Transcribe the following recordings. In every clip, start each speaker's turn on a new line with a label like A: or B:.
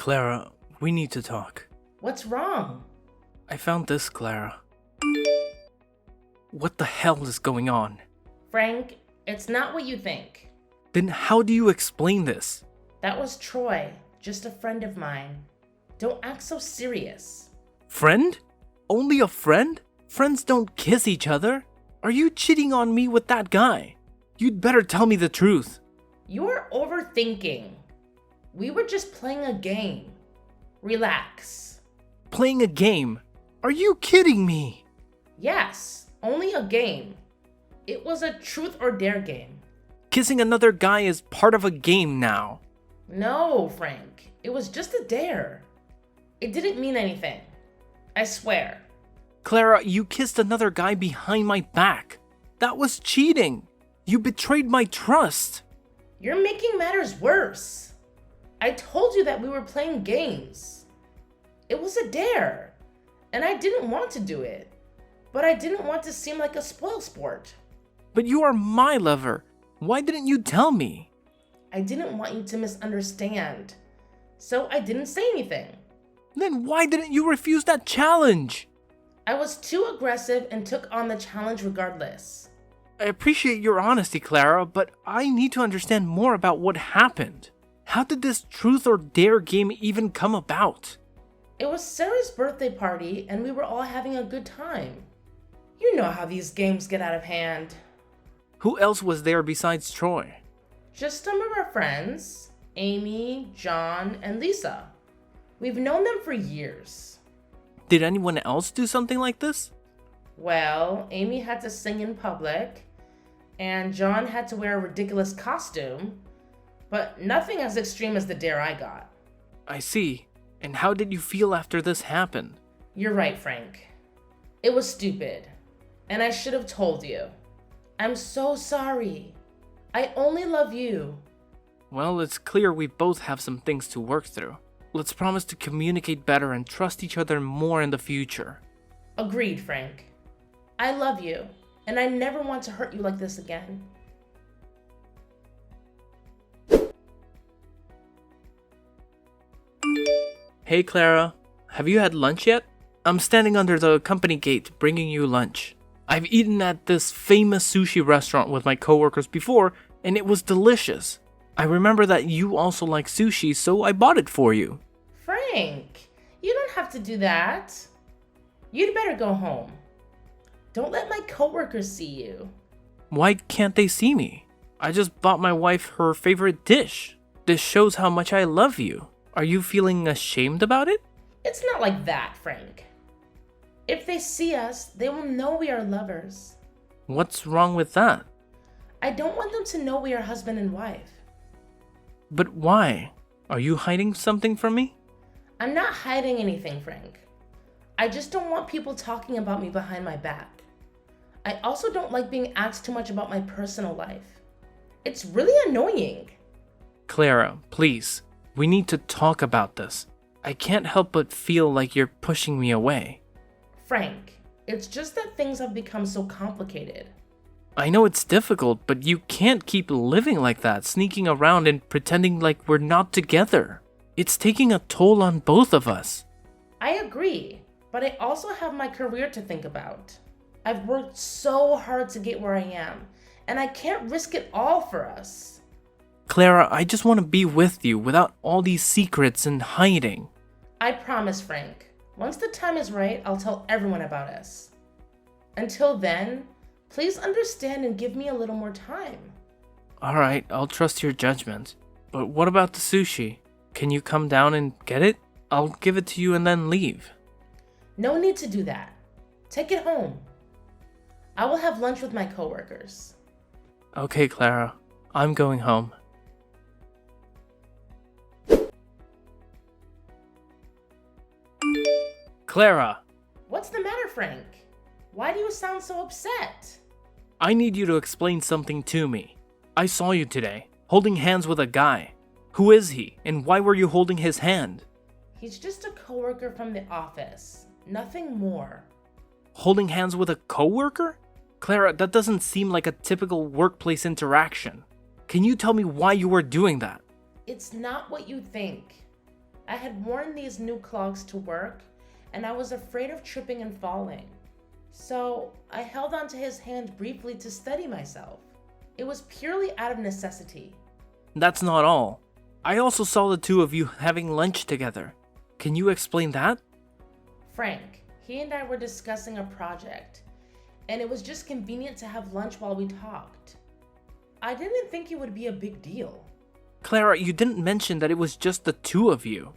A: Clara, we need to talk.
B: What's wrong?
A: I found this, Clara. What the hell is going on?
B: Frank, it's not what you think.
A: Then how do you explain this?
B: That was Troy, just a friend of mine. Don't act so serious.
A: Friend? Only a friend? Friends don't kiss each other. Are you cheating on me with that guy? You'd better tell me the truth.
B: You're overthinking. We were just playing a game. Relax.
A: Playing a game? Are you kidding me?
B: Yes, only a game. It was a truth or dare game.
A: Kissing another guy is part of a game now.
B: No, Frank. It was just a dare. It didn't mean anything. I swear.
A: Clara, you kissed another guy behind my back. That was cheating. You betrayed my trust.
B: You're making matters worse. I told you that we were playing games. It was a dare, and I didn't want to do it. But I didn't want to seem like a spoilsport.
A: But you are my lover. Why didn't you tell me?
B: I didn't want you to misunderstand. So I didn't say anything.
A: Then why didn't you refuse that challenge?
B: I was too aggressive and took on the challenge regardless.
A: I appreciate your honesty, Clara, but I need to understand more about what happened. How did this truth or dare game even come about?
B: It was Sarah's birthday party and we were all having a good time. You know how these games get out of hand.
A: Who else was there besides Troy?
B: Just some of our friends, Amy, John, and Lisa. We've known them for years.
A: Did anyone else do something like this?
B: Well, Amy had to sing in public, and John had to wear a ridiculous costume, but nothing as extreme as the dare I got.
A: I see. And how did you feel after this happened?
B: You're right, Frank. It was stupid, and I should have told you. I'm so sorry. I only love you.
A: Well, it's clear we both have some things to work through. Let's promise to communicate better and trust each other more in the future.
B: Agreed, Frank. I love you, and I never want to hurt you like this again.
A: Hey Clara, have you had lunch yet? I'm standing under the company gate bringing you lunch. I've eaten at this famous sushi restaurant with my coworkers before, and it was delicious. I remember that you also like sushi, so I bought it for you.
B: Frank, you don't have to do that. You'd better go home. Don't let my coworkers see you.
A: Why can't they see me? I just bought my wife her favorite dish. This shows how much I love you. Are you feeling ashamed about it?
B: It's not like that, Frank. If they see us, they will know we are lovers.
A: What's wrong with that?
B: I don't want them to know we are husband and wife.
A: But why? Are you hiding something from me?
B: I'm not hiding anything, Frank. I just don't want people talking about me behind my back. I also don't like being asked too much about my personal life. It's really annoying.
A: Clara, please. We need to talk about this. I can't help but feel like you're pushing me away.
B: Frank, it's just that things have become so complicated.
A: I know it's difficult, but you can't keep living like that, sneaking around and pretending like we're not together. It's taking a toll on both of us.
B: I agree, but I also have my career to think about. I've worked so hard to get where I am, and I can't risk it all for us.
A: Clara, I just want to be with you without all these secrets and hiding.
B: I promise, Frank. Once the time is right, I'll tell everyone about us. Until then, please understand and give me a little more time.
A: Alright, I'll trust your judgment. But what about the sushi? Can you come down and get it? I'll give it to you and then leave.
B: No need to do that. Take it home. I will have lunch with my coworkers.
A: Okay, Clara. I'm going home. Clara!
B: What's the matter, Frank? Why do you sound so upset?
A: I need you to explain something to me. I saw you today, holding hands with a guy. Who is he, and why were you holding his hand?
B: He's just a coworker from the office. Nothing more.
A: Holding hands with a coworker? Clara, that doesn't seem like a typical workplace interaction. Can you tell me why you were doing that?
B: It's not what you think. I had worn these new clogs to work, and I was afraid of tripping and falling. So I held onto his hand briefly to steady myself. It was purely out of necessity.
A: That's not all. I also saw the two of you having lunch together. Can you explain that?
B: Frank, he and I were discussing a project, and it was just convenient to have lunch while we talked. I didn't think it would be a big deal.
A: Clara, you didn't mention that it was just the two of you.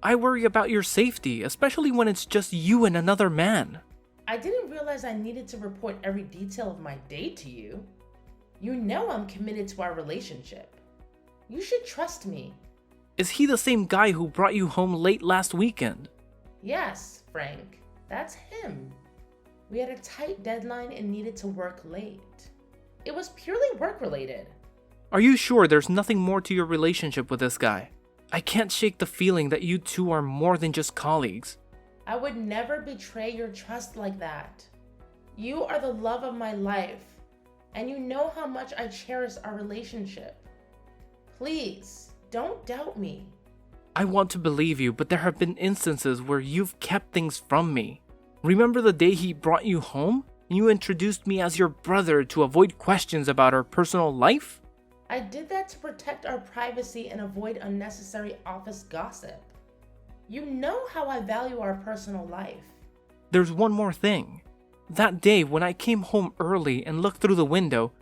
A: I worry about your safety, especially when it's just you and another man.
B: I didn't realize I needed to report every detail of my date to you. You know I'm committed to our relationship. You should trust me.
A: Is he the same guy who brought you home late last weekend?
B: Yes, Frank, that's him. We had a tight deadline and needed to work late. It was purely work-related.
A: Are you sure there's nothing more to your relationship with this guy? I can't shake the feeling that you two are more than just colleagues.
B: I would never betray your trust like that. You are the love of my life, and you know how much I cherish our relationship. Please, don't doubt me.
A: I want to believe you, but there have been instances where you've kept things from me. Remember the day he brought you home? And you introduced me as your brother to avoid questions about our personal life?
B: I did that to protect our privacy and avoid unnecessary office gossip. You know how I value our personal life.
A: There's one more thing. That day when I came home early and looked through the window,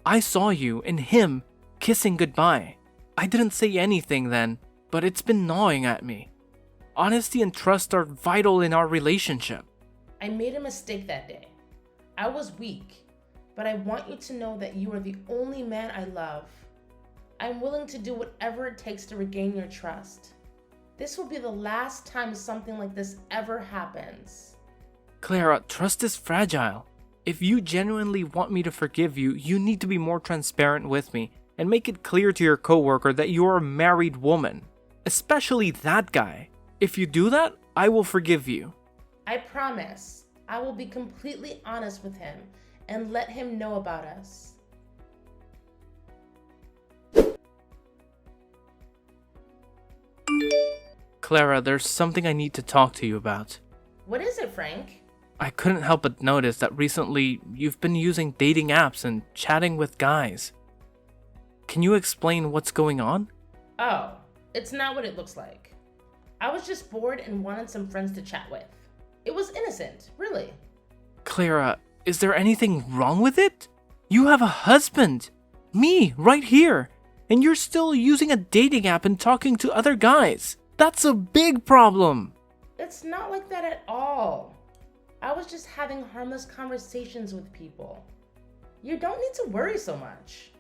A: I saw you and him kissing goodbye. I didn't say anything then, but it's been gnawing at me. Honesty and trust are vital in our relationship.
B: I made a mistake that day. I was weak, but I want you to know that you are the only man I love. I'm willing to do whatever it takes to regain your trust. This will be the last time something like this ever happens.
A: Clara, trust is fragile. If you genuinely want me to forgive you, you need to be more transparent with me and make it clear to your coworker that you're a married woman, especially that guy. If you do that, I will forgive you.
B: I promise. I will be completely honest with him and let him know about us.
A: Clara, there's something I need to talk to you about.
B: What is it, Frank?
A: I couldn't help but notice that recently you've been using dating apps and chatting with guys. Can you explain what's going on?
B: Oh, it's not what it looks like. I was just bored and wanted some friends to chat with. It was innocent, really.
A: Clara, is there anything wrong with it? You have a husband. Me, right here. And you're still using a dating app and talking to other guys. That's a big problem.
B: It's not like that at all. I was just having harmless conversations with people. You don't need to worry so much.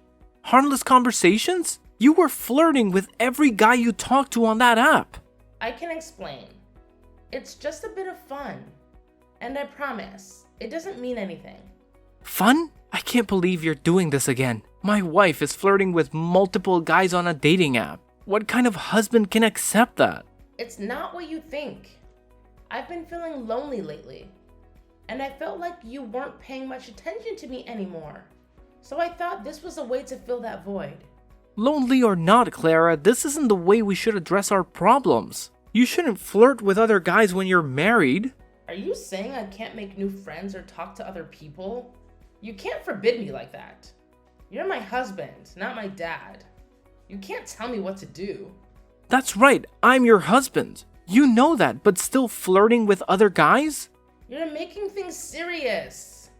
A: Harmless conversations? You were flirting with every guy you talked to on that app.
B: I can explain. It's just a bit of fun. And I promise, it doesn't mean anything.
A: Fun? I can't believe you're doing this again. My wife is flirting with multiple guys on a dating app. What kind of husband can accept that?
B: It's not what you think. I've been feeling lonely lately. And I felt like you weren't paying much attention to me anymore. So I thought this was a way to fill that void.
A: Lonely or not, Clara, this isn't the way we should address our problems. You shouldn't flirt with other guys when you're married.
B: Are you saying I can't make new friends or talk to other people? You can't forbid me like that. You're my husband, not my dad. You can't tell me what to do.
A: That's right, I'm your husband. You know that, but still flirting with other guys?
B: You're making things serious.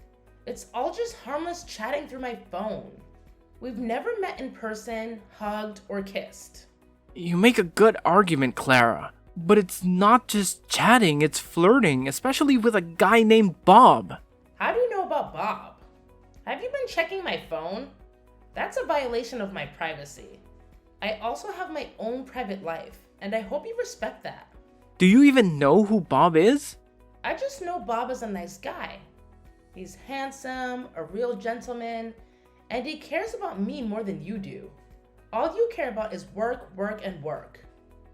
B: It's all just harmless chatting through my phone. We've never met in person, hugged, or kissed.
A: You make a good argument, Clara. But it's not just chatting, it's flirting, especially with a guy named Bob.
B: How do you know about Bob? Have you been checking my phone? That's a violation of my privacy. I also have my own private life, and I hope you respect that.
A: Do you even know who Bob is?
B: I just know Bob is a nice guy. He's handsome, a real gentleman, and he cares about me more than you do. All you care about is work, work, and work.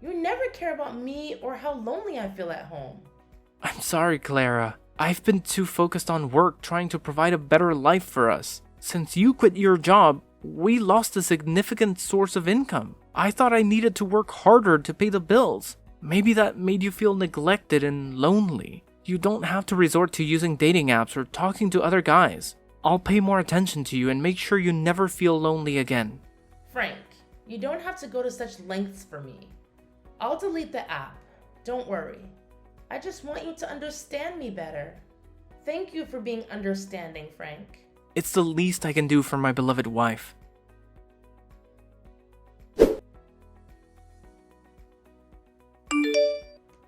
B: You never care about me or how lonely I feel at home.
A: I'm sorry, Clara. I've been too focused on work trying to provide a better life for us. Since you quit your job, we lost a significant source of income. I thought I needed to work harder to pay the bills. Maybe that made you feel neglected and lonely. You don't have to resort to using dating apps or talking to other guys. I'll pay more attention to you and make sure you never feel lonely again.
B: Frank, you don't have to go to such lengths for me. I'll delete the app. Don't worry. I just want you to understand me better. Thank you for being understanding, Frank.
A: It's the least I can do for my beloved wife.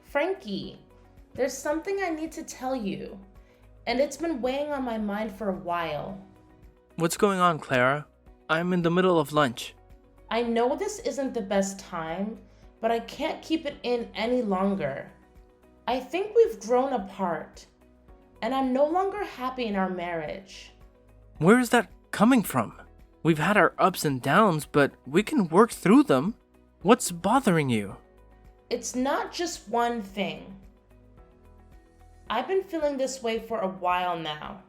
B: Frankie, there's something I need to tell you, and it's been weighing on my mind for a while.
A: What's going on, Clara? I'm in the middle of lunch.
B: I know this isn't the best time, but I can't keep it in any longer. I think we've grown apart, and I'm no longer happy in our marriage.
A: Where is that coming from? We've had our ups and downs, but we can work through them. What's bothering you?
B: It's not just one thing. I've been feeling this way for a while now.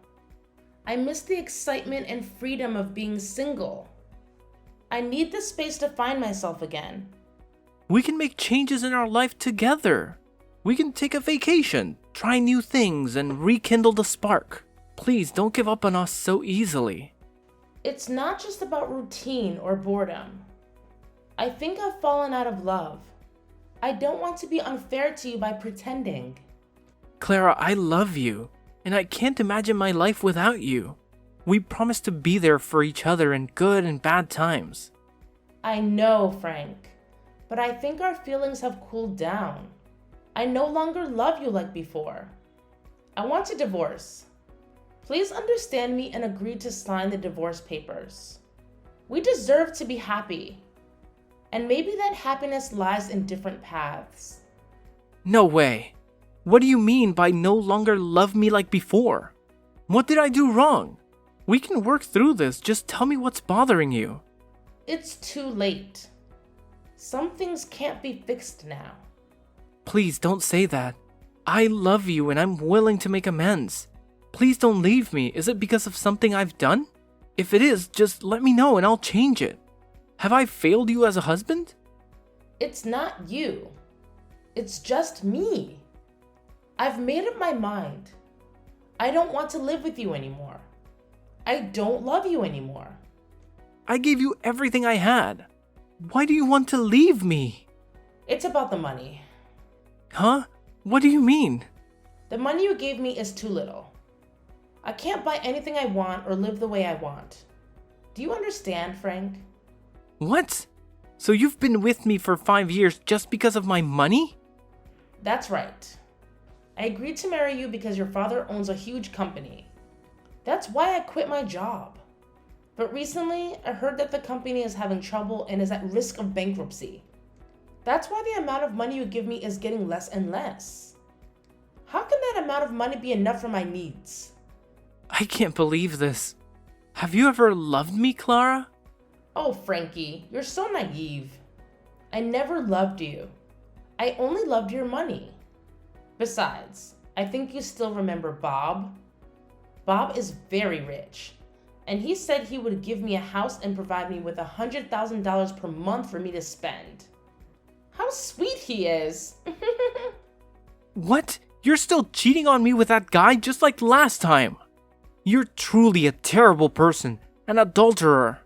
B: I miss the excitement and freedom of being single. I need the space to find myself again.
A: We can make changes in our life together. We can take a vacation, try new things, and rekindle the spark. Please don't give up on us so easily.
B: It's not just about routine or boredom. I think I've fallen out of love. I don't want to be unfair to you by pretending.
A: Clara, I love you, and I can't imagine my life without you. We promised to be there for each other in good and bad times.
B: I know, Frank, but I think our feelings have cooled down. I no longer love you like before. I want a divorce. Please understand me and agree to sign the divorce papers. We deserve to be happy. And maybe that happiness lies in different paths.
A: No way. What do you mean by no longer love me like before? What did I do wrong? We can work through this, just tell me what's bothering you.
B: It's too late. Some things can't be fixed now.
A: Please don't say that. I love you and I'm willing to make amends. Please don't leave me. Is it because of something I've done? If it is, just let me know and I'll change it. Have I failed you as a husband?
B: It's not you. It's just me. I've made up my mind. I don't want to live with you anymore. I don't love you anymore.
A: I gave you everything I had. Why do you want to leave me?
B: It's about the money.
A: Huh? What do you mean?
B: The money you gave me is too little. I can't buy anything I want or live the way I want. Do you understand, Frank?
A: What? So you've been with me for 5 years just because of my money?
B: That's right. I agreed to marry you because your father owns a huge company. That's why I quit my job. But recently, I heard that the company is having trouble and is at risk of bankruptcy. That's why the amount of money you give me is getting less and less. How can that amount of money be enough for my needs?
A: I can't believe this. Have you ever loved me, Clara?
B: Oh, Frankie, you're so naive. I never loved you. I only loved your money. Besides, I think you still remember Bob. Bob is very rich, and he said he would give me a house and provide me with $100,000 per month for me to spend. How sweet he is!
A: What? You're still cheating on me with that guy just like last time. You're truly a terrible person, an adulterer.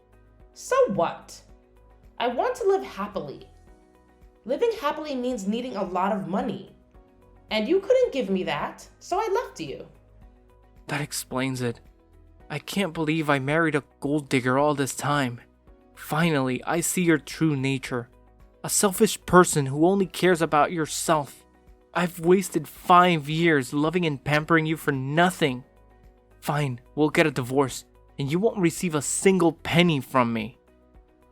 B: So what? I want to live happily. Living happily means needing a lot of money. And you couldn't give me that, so I left you.
A: That explains it. I can't believe I married a gold digger all this time. Finally, I see your true nature. A selfish person who only cares about yourself. I've wasted 5 years loving and pampering you for nothing. Fine, we'll get a divorce, and you won't receive a single penny from me.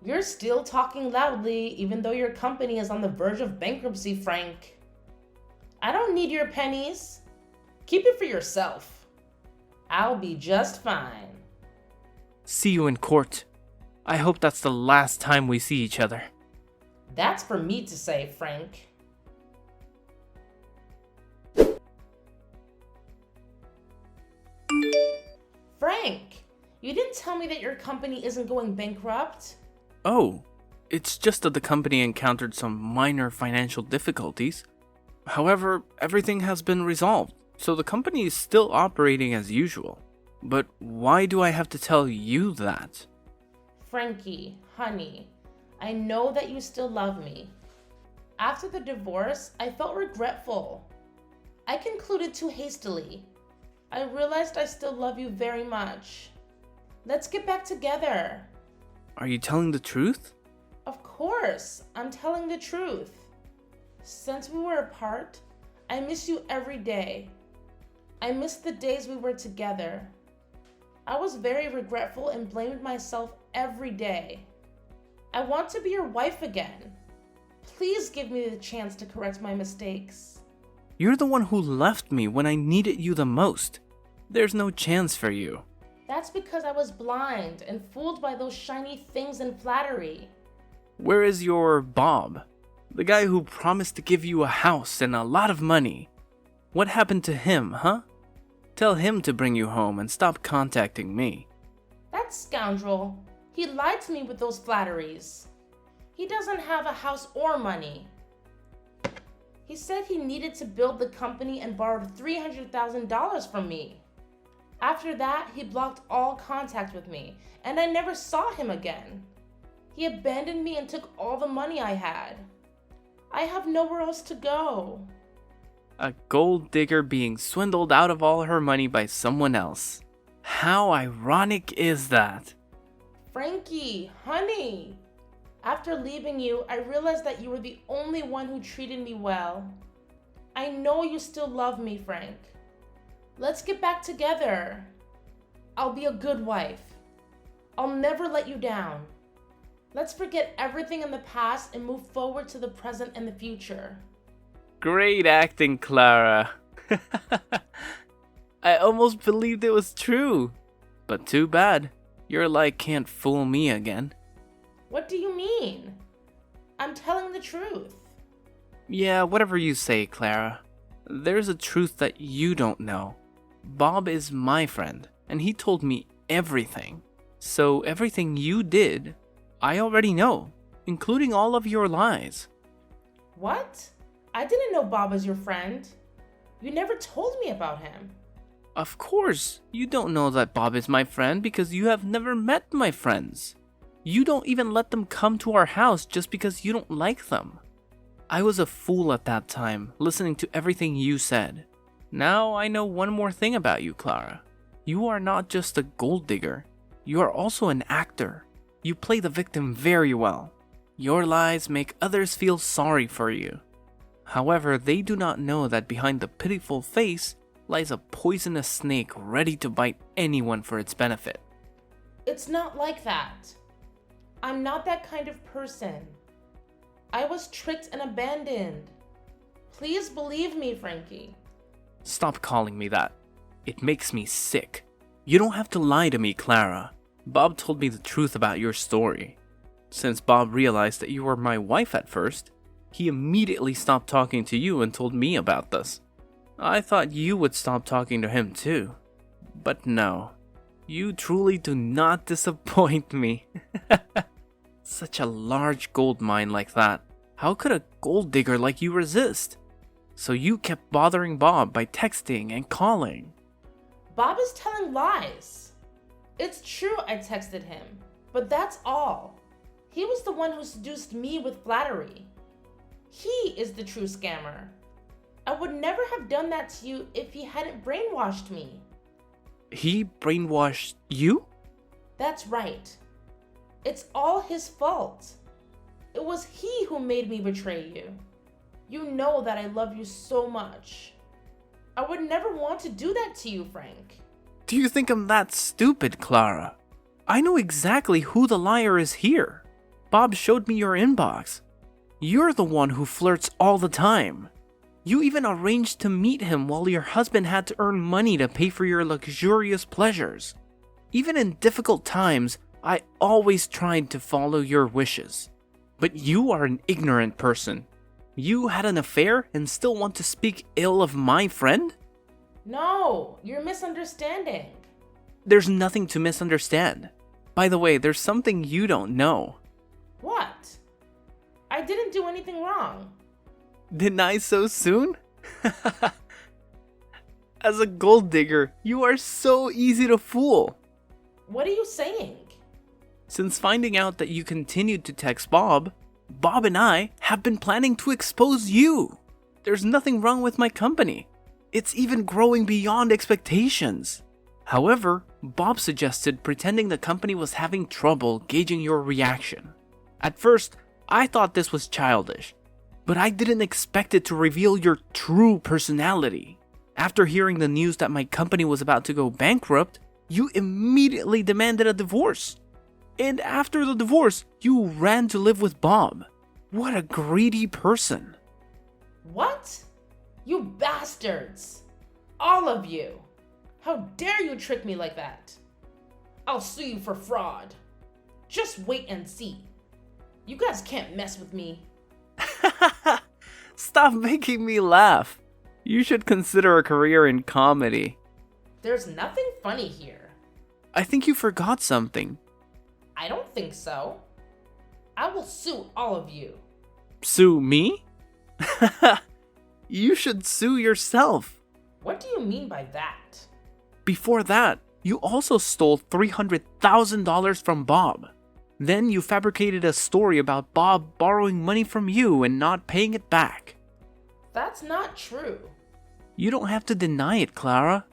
B: You're still talking loudly, even though your company is on the verge of bankruptcy, Frank. I don't need your pennies. Keep it for yourself. I'll be just fine.
A: See you in court. I hope that's the last time we see each other.
B: That's for me to say, Frank. Frank, you didn't tell me that your company isn't going bankrupt.
A: Oh, It's just that the company encountered some minor financial difficulties. However, everything has been resolved, so the company is still operating as usual. But why do I have to tell you that?
B: Frankie, honey, I know that you still love me. After the divorce, I felt regretful. I concluded too hastily. I realized I still love you very much. Let's get back together.
A: Are you telling the truth?
B: Of course, I'm telling the truth. Since we were apart, I miss you every day. I miss the days we were together. I was very regretful and blamed myself every day. I want to be your wife again. Please give me the chance to correct my mistakes.
A: You're the one who left me when I needed you the most. There's no chance for you.
B: That's because I was blind and fooled by those shiny things and flattery.
A: Where is your Bob? The guy who promised to give you a house and a lot of money. What happened to him, huh? Tell him to bring you home and stop contacting me.
B: That scoundrel. He lied to me with those flatteries. He doesn't have a house or money. He said he needed to build the company and borrowed $300,000 from me. After that, he blocked all contact with me, and I never saw him again. He abandoned me and took all the money I had. I have nowhere else to go.
A: A gold digger being swindled out of all her money by someone else. How ironic is that?
B: Frankie, honey. After leaving you, I realized that you were the only one who treated me well. I know you still love me, Frank. Let's get back together. I'll be a good wife. I'll never let you down. Let's forget everything in the past and move forward to the present and the future.
A: Great acting, Clara. I almost believed it was true. But too bad. Your lie can't fool me again.
B: What do you mean? I'm telling the truth.
A: Yeah, whatever you say, Clara. There's a truth that you don't know. Bob is my friend, and he told me everything. So everything you did, I already know, including all of your lies.
B: What? I didn't know Bob was your friend. You never told me about him.
A: Of course, you don't know that Bob is my friend because you have never met my friends. You don't even let them come to our house just because you don't like them. I was a fool at that time, listening to everything you said. Now I know one more thing about you, Clara. You are not just a gold digger. You are also an actor. You play the victim very well. Your lies make others feel sorry for you. However, they do not know that behind the pitiful face lies a poisonous snake ready to bite anyone for its benefit.
B: It's not like that. I'm not that kind of person. I was tricked and abandoned. Please believe me, Frankie.
A: Stop calling me that. It makes me sick. You don't have to lie to me, Clara. Bob told me the truth about your story. Since Bob realized that you were my wife at first, he immediately stopped talking to you and told me about this. I thought you would stop talking to him too. But no. You truly do not disappoint me. Such a large gold mine like that. How could a gold digger like you resist? So you kept bothering Bob by texting and calling.
B: Bob is telling lies. It's true I texted him, but that's all. He was the one who seduced me with flattery. He is the true scammer. I would never have done that to you if he hadn't brainwashed me.
A: He brainwashed you?
B: That's right. It's all his fault. It was he who made me betray you. You know that I love you so much. I would never want to do that to you, Frank.
A: Do you think I'm that stupid, Clara? I know exactly who the liar is here. Bob showed me your inbox. You're the one who flirts all the time. You even arranged to meet him while your husband had to earn money to pay for your luxurious pleasures. Even in difficult times, I always tried to follow your wishes. But you are an ignorant person. You had an affair and still want to speak ill of my friend?
B: No, you're misunderstanding.
A: There's nothing to misunderstand. By the way, there's something you don't know.
B: What? I didn't do anything wrong.
A: Deny so soon? As a gold digger, you are so easy to fool.
B: What are you saying?
A: Since finding out that you continued to text Bob and I have been planning to expose you. There's nothing wrong with my company. It's even growing beyond expectations. However, Bob suggested pretending the company was having trouble gauging your reaction. At first, I thought this was childish, but I didn't expect it to reveal your true personality. After hearing the news that my company was about to go bankrupt, you immediately demanded a divorce. And after the divorce, you ran to live with Bob. What a greedy person.
B: What? You bastards! All of you! How dare you trick me like that? I'll sue you for fraud. Just wait and see. You guys can't mess with me.
A: Stop making me laugh. You should consider a career in comedy.
B: There's nothing funny here.
A: I think you forgot something.
B: I don't think so. I will sue all of you.
A: Sue me? You should sue yourself.
B: What do you mean by that?
A: Before that, you also stole $300,000 from Bob. Then you fabricated a story about Bob borrowing money from you and not paying it back.
B: That's not true.
A: You don't have to deny it, Clara.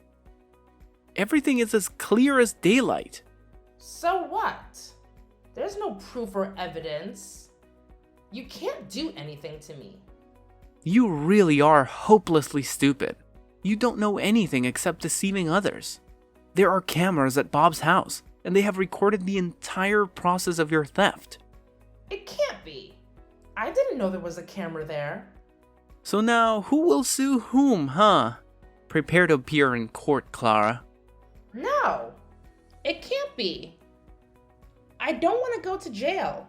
A: Everything is as clear as daylight.
B: So what? There's no proof or evidence. You can't do anything to me.
A: You really are hopelessly stupid. You don't know anything except deceiving others. There are cameras at Bob's house, and they have recorded the entire process of your theft.
B: It can't be. I didn't know there was a camera there.
A: So now, who will sue whom, huh? Prepare to appear in court, Clara.
B: No, it can't be. I don't want to go to jail.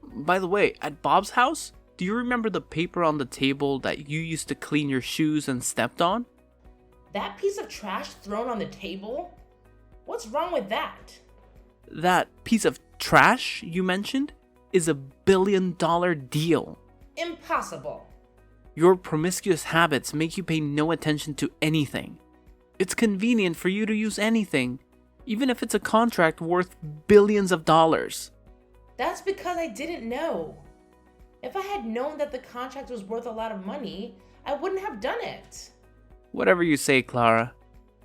A: By the way, at Bob's house, do you remember the paper on the table that you used to clean your shoes and stepped on?
B: That piece of trash thrown on the table? What's wrong with that?
A: That piece of trash you mentioned is a $1 billion deal.
B: Impossible.
A: Your promiscuous habits make you pay no attention to anything. It's convenient for you to use anything, even if it's a contract worth billions of dollars.
B: That's because I didn't know. If I had known that the contract was worth a lot of money, I wouldn't have done it.
A: Whatever you say, Clara.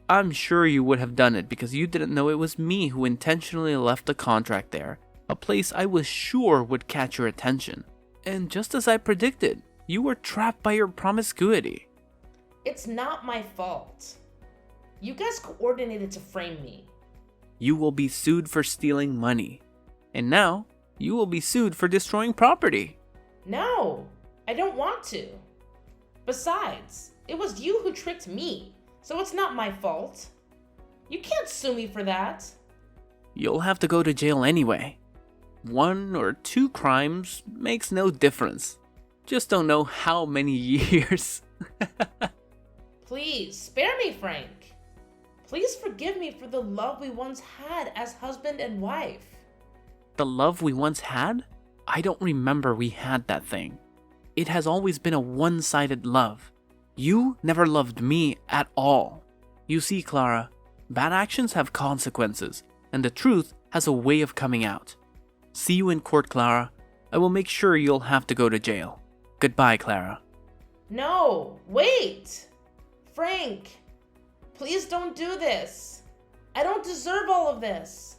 A: I'm sure you would have done it because you didn't know it was me who intentionally left the contract there, a place I was sure would catch your attention. And just as I predicted, you were trapped by your promiscuity.
B: It's not my fault. You guys coordinated to frame me.
A: You will be sued for stealing money. And now, you will be sued for destroying property.
B: No, I don't want to. Besides, it was you who tricked me, so it's not my fault. You can't sue me for that.
A: You'll have to go to jail anyway. 1 or 2 crimes makes no difference. Just don't know how many years.
B: Please, spare me, Frank. Please forgive me for the love we once had as husband and wife.
A: The love we once had? I don't remember we had that thing. It has always been a one-sided love. You never loved me at all. You see, Clara, bad actions have consequences, and the truth has a way of coming out. See you in court, Clara. I will make sure you'll have to go to jail. Goodbye, Clara.
B: No, wait! Frank, please don't do this. I don't deserve all of this.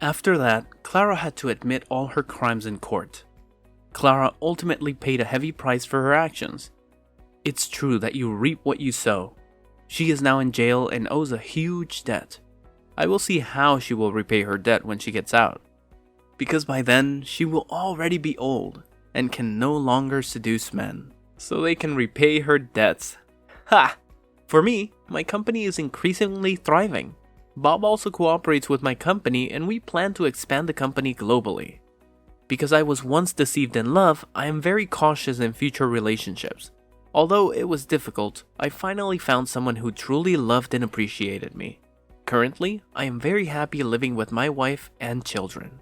A: After that, Clara had to admit all her crimes in court. Clara ultimately paid a heavy price for her actions. It's true that you reap what you sow. She is now in jail and owes a huge debt. I will see how she will repay her debt when she gets out. Because by then, she will already be old and can no longer seduce men, so they can repay her debts. Ha! For me, my company is increasingly thriving. Bob also cooperates with my company and we plan to expand the company globally. Because I was once deceived in love, I am very cautious in future relationships. Although it was difficult, I finally found someone who truly loved and appreciated me. Currently, I am very happy living with my wife and children.